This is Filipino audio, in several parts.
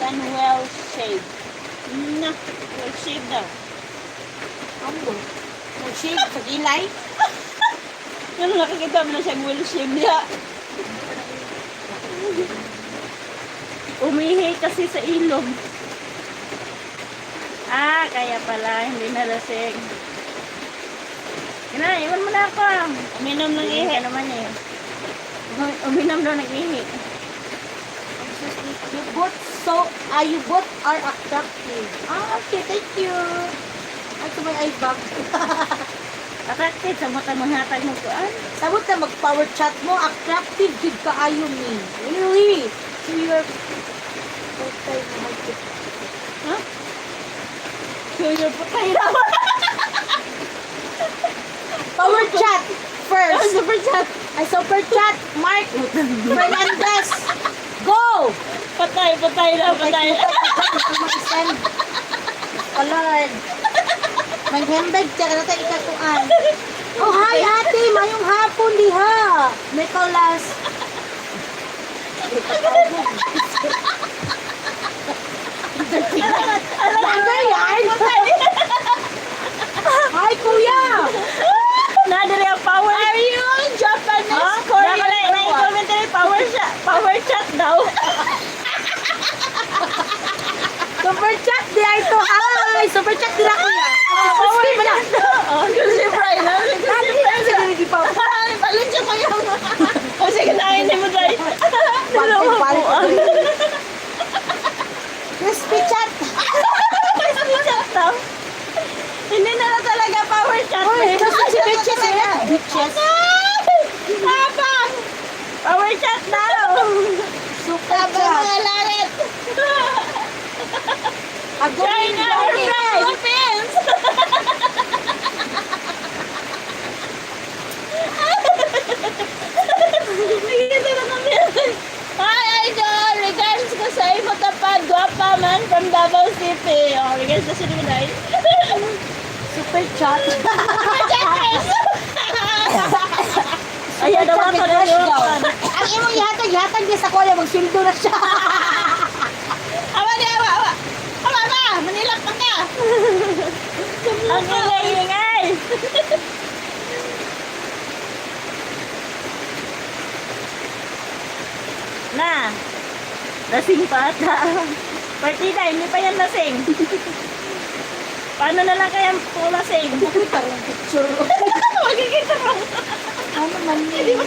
and well shaved. Na, well shaved daw. Ambo. Nag-shave sa gilay. Ano nakakita mo na siyang well shaved niya? Umihi kasi sa ilog. Ah, kaya pala, hindi nalasing. Kina, iwan mo na ako. Uminom ng ihi. Ka naman eh. Uminom daw ng ihi. You both are attractive. Ah, okay, thank you. Ay, ito may eye bag. Attractive, sa mata manghatag mo kuan. Sabot na mag-power chat mo, attractive gid kaayo ni. Really? So you're okay, Ha? So you're patay na. power chat first. Super chat. Ay, super chat. Mark Fernandez. Go! Patay na, patay. Mag-send. Alard. Mag-hembeg siya ka natin ikatuan. Oh, hi ate. Mayong hapon diha. Nicholas. Ano yan? Hi kuya. Nadali ang power. Are you Japanese? Korean? Na-commentary power chat daw. Super chat di ay to. Hi. Super chat di na kuya. Power chat daw. Oh, kasi fry na. Dati lang sa ganito pa. Balik siya kayo. O sige, nain mo dahil. Balik. Crispy chat. Crispy chat daw. Hindi na talaga power chat. Uy, kasi si bitches eh. Bitches. Habang. Power chat daw. Super Habang chat. mga langit. China or Philippines. Nakikita na kami. Hi, Idol! Regards ko sa imo tapad. Guwapa man from Davao City. Oh, regards na sila guys. Super chat. Ayan naman ko na yun. Ang imong ihatag niya sa kuya, magsildo na siya. Awa di, awa. Awa ba? Manilak pa ka. Ang ingay-ingay. Na. Lasing pa ata. Partida, hindi pa yan lasing. Paano na lang kaya po lasing? Parang picture. Magkikita mo. Ano man yun?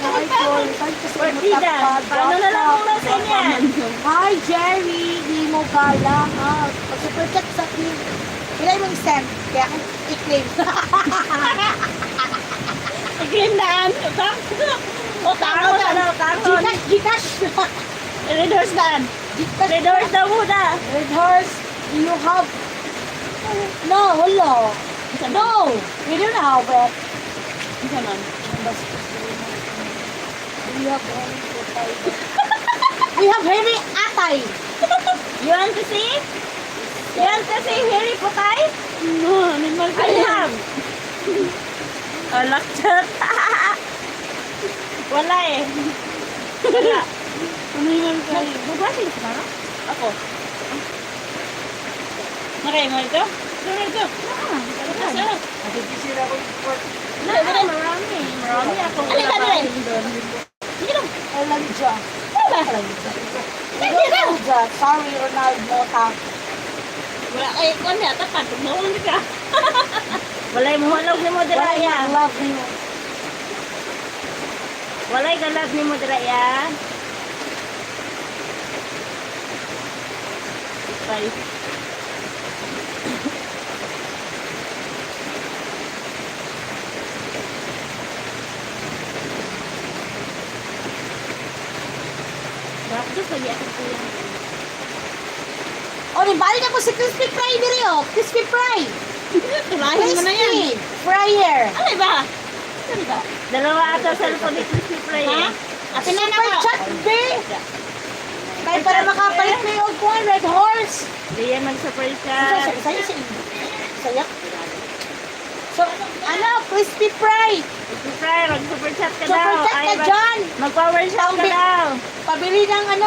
Partida, paano na lang po lasing yan? Hi, Jerry. Di mo galang. Super chat sa akin. Wala yung send. Kaya i-claim. Iglindaan. O tango na daw, tango. Gcash. Red horse daan. Gcash. Red horse daw muna. Red horse. You have... No, wala. No. We don't have it. Isa man. We have only potay. We have heavy atay. You want to see? You want to see Harry Potay? No, animal ka yan. Lakchat. Wala eh. Wala. Animal ka yan. Bubasing ka ba? Ako. Nakaya mo ito? Saan ito? Saan? Nagbibisira ko yung pork. Marami. Marami ako. Ano ka rin? Sige lang. Alanja. Wala. Alanja. Sorry, Ronaldo. Wala kay kon ya tapat mo ka. Walay mo halog ni mo dira ya. Love me. Walay galab ni mo dira ya. Bye. Bakit sa iya ko yan? O, nibalik ako si Crispy Fry diri, oh. Crispy Fry. Tulahin mo na yan. Crispy Fryer. Ano ba? Ano ba? Dalawa ata sa cellphone ni Crispy Fry eh. Atin na Super chat, be. Kaya para makapalit na yung kuhan, Red Horse. Di yan mag-super Saya, chat. saya, saya. Saya. So, ano, Crispy Fry. Crispy Fry, mag-super chat ka Super daw. chat ka dyan. Mag-power chat ka daw. Pabili ng ano,